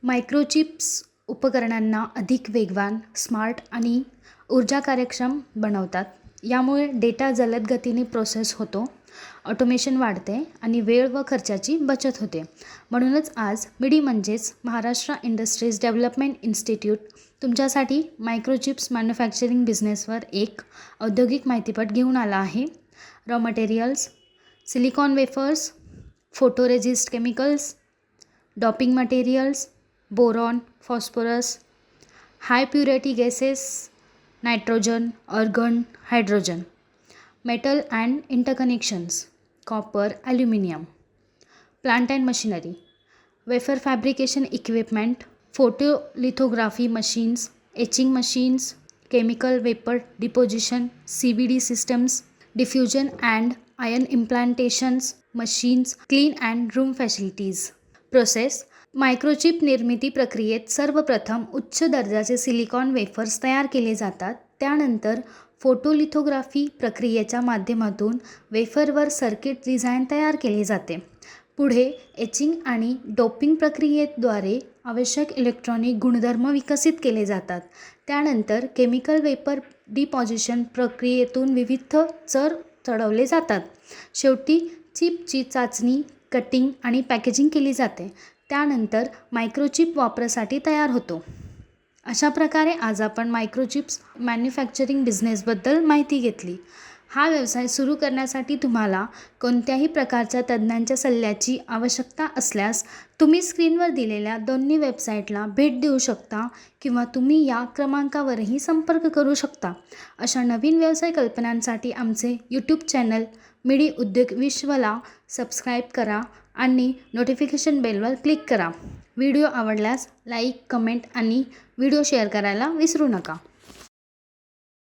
मायक्रोचिप्स उपकरणांना अधिक वेगवान, स्मार्ट आणि ऊर्जा कार्यक्षम बनवतात. यामुळे डेटा जलद गतीने प्रोसेस होतो, ऑटोमेशन वाढते आणि वेळ व खर्चाची बचत होते. म्हणूनच आज मिडी म्हणजेच महाराष्ट्र इंडस्ट्रीज डेव्हलपमेंट इन्स्टिट्यूट तुमच्यासाठी मायक्रोचिप्स मॅन्युफॅक्चरिंग बिझनेसवर एक औद्योगिक माहितीपट घेऊन आला आहे. Raw materials, silicon wafers, photoresist chemicals, doping materials, boron, phosphorus, high purity gases, nitrogen, organ, hydrogen, metal and interconnections, copper, aluminium, plant and machinery, wafer fabrication equipment, photolithography machines, etching machines, chemical vapour deposition, CVD systems, diffusion and ion implantations machines, clean and room facilities. Process. Microchip निर्मिती प्रक्रियेत सर्वप्रथम उच्च दर्जाचे silicon wafers तयार केले जातात. त्यानंतर photolithography प्रक्रियेच्या माध्यमातून वेफरवर सर्किट डिझाईन तयार केले जाते. पुढे एचिंग आणि डोपिंग प्रक्रियेद्वारे आवश्यक इलेक्ट्रॉनिक गुणधर्म विकसित केले जातात. त्यानंतर केमिकल वेपर डिपॉझिशन प्रक्रियेतून विविध चर चढवले जातात. शेवटी चिपची चाचणी, कटिंग आणि पॅकेजिंग केली जाते. त्यानंतर मायक्रोचिप वापरासाठी तयार होतो. अशा प्रकारे आज आपण मायक्रोचिप्स मॅन्युफॅक्चरिंग बिझनेसबद्दल माहिती घेतली. हा व्यवसाय सुरू करण्यासाठी तुम्हाला कोणत्याही प्रकारच्या तज्ज्ञांच्या सल्ल्याची आवश्यकता असल्यास तुम्ही स्क्रीनवर दिलेल्या दोन्ही वेबसाईटला भेट देऊ शकता किंवा तुम्ही या क्रमांकावरही संपर्क करू शकता. अशा नवीन व्यवसाय कल्पनांसाठी आमचे यूट्यूब चॅनल मिडी उद्योग विश्वला सबस्क्राईब करा आणि नोटिफिकेशन बेलवर क्लिक करा. व्हिडिओ आवडल्यास लाईक, कमेंट आणि व्हिडिओ शेअर करायला विसरू नका.